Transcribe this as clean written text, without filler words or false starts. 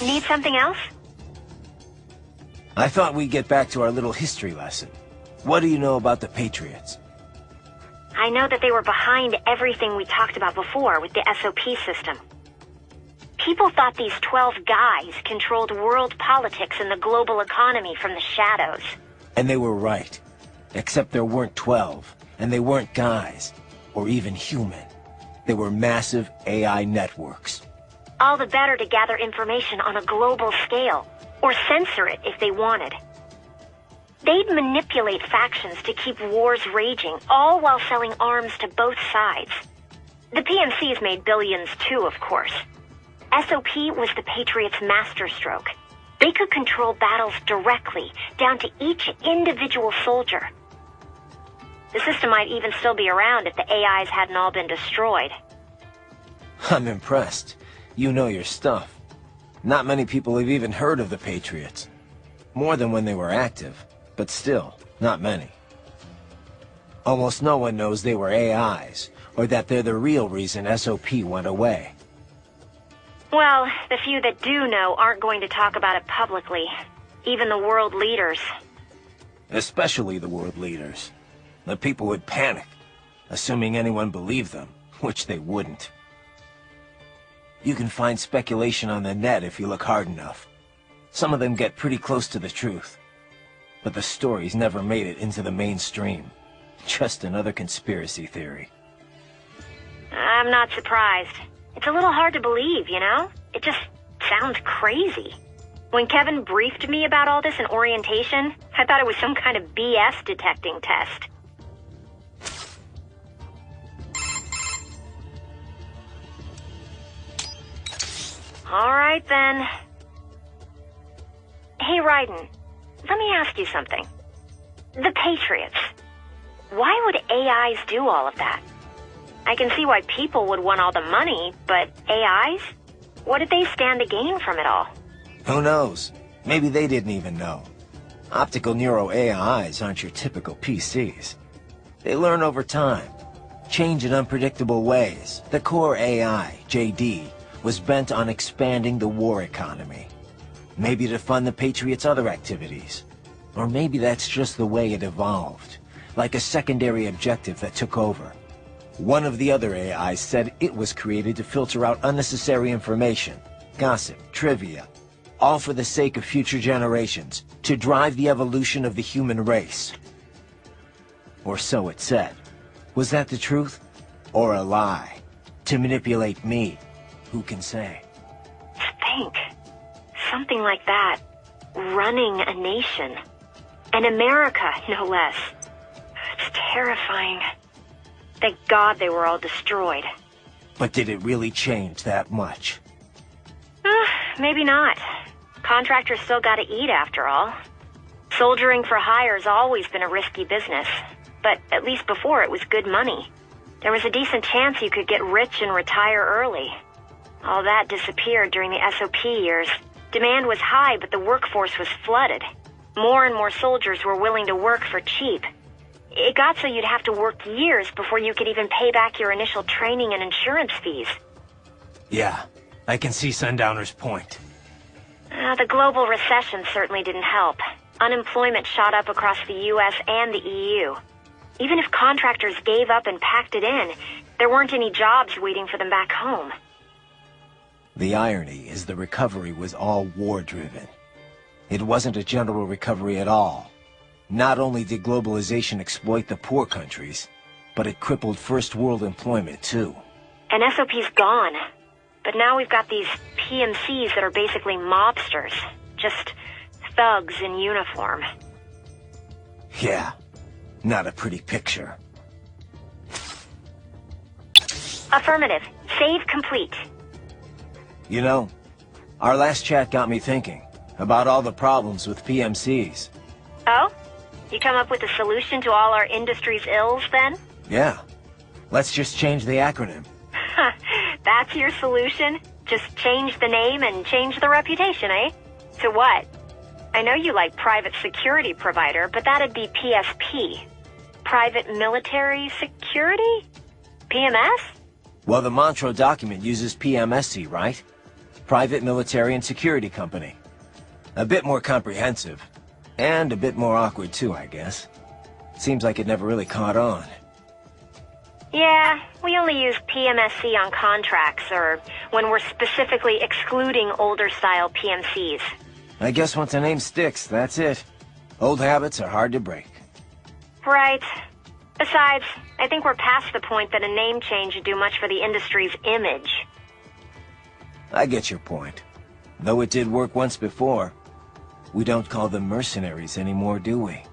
Need something else? I thought we'd get back to our little history lesson. What do you know about the Patriots? I know that they were behind everything we talked about before with the SOP system. People thought these 12 guys controlled world politics and the global economy from the shadows. And they were right. Except there weren't 12, and they weren't guys, or even human. They were massive AI networks. All the better to gather information on a global scale, or censor it if they wanted. They'd manipulate factions to keep wars raging, all while selling arms to both sides. The PMCs made billions too, of course. SOP was the Patriots' masterstroke. They could control battles directly, down to each individual soldier. The system might even still be around if the AIs hadn't all been destroyed. I'm impressed. You know your stuff. Not many people have even heard of the Patriots. More than when they were active, but still, not many. Almost no one knows they were AIs, or that they're the real reason SOP went away. Well, the few that do know aren't going to talk about it publicly. Even the world leaders. Especially the world leaders. The people would panic, assuming anyone believed them, which they wouldn't. You can find speculation on the net if you look hard enough. Some of them get pretty close to the truth. But the stories never made it into the mainstream. Just another conspiracy theory. I'm not surprised. It's a little hard to believe, you know? It just sounds crazy. When Kevin briefed me about all this in orientation, I thought it was some kind of BS detecting test. All right, then. Hey, Raiden, let me ask you something. The Patriots. Why would AIs do all of that? I can see why people would want all the money, but AIs? What did they stand to gain from it all? Who knows? Maybe they didn't even know. Optical Neuro AIs aren't your typical PCs. They learn over time, change in unpredictable ways. The core AI, JD, was bent on expanding the war economy. Maybe to fund the Patriots' other activities. Or maybe that's just the way it evolved, like a secondary objective that took over. One of the other AIs said it was created to filter out unnecessary information, gossip, trivia, all for the sake of future generations, to drive the evolution of the human race. Or so it said. Was that the truth? Or a lie? To manipulate me? Who can say? Think. Something like that. Running a nation. And America, no less. It's terrifying. Thank God they were all destroyed. But did it really change that much? Maybe not. Contractors still gotta eat after all. Soldiering for hire's always been a risky business. But at least before it was good money. There was a decent chance you could get rich and retire early. All that disappeared during the SOP years. Demand was high, but the workforce was flooded. More and more soldiers were willing to work for cheap. It got so you'd have to work years before you could even pay back your initial training and insurance fees. Yeah, I can see Sundowner's point. The global recession certainly didn't help. Unemployment shot up across the US and the EU. Even if contractors gave up and packed it in, there weren't any jobs waiting for them back home. The irony is the recovery was all war-driven. It wasn't a general recovery at all. Not only did globalization exploit the poor countries, but it crippled first world employment too. And SOP's gone. But now we've got these PMCs that are basically mobsters. Just thugs in uniform. Yeah, not a pretty picture. Affirmative. Save complete. You know, our last chat got me thinking about all the problems with PMCs. Oh? You come up with a solution to all our industry's ills, then? Yeah. Let's just change the acronym. That's your solution? Just change the name and change the reputation, eh? To what? I know you like private security provider, but that'd be PSP. Private military security? PMS? Well, the Montreux document uses PMSC, right? Private military and security company. A bit more comprehensive. And a bit more awkward too, I guess. Seems like it never really caught on. Yeah, we only use PMSC on contracts, or when we're specifically excluding older-style PMCs. I guess once a name sticks, that's it. Old habits are hard to break. Right. Besides, I think we're past the point that a name change would do much for the industry's image. I get your point. Though it did work once before. We don't call them mercenaries anymore, do we?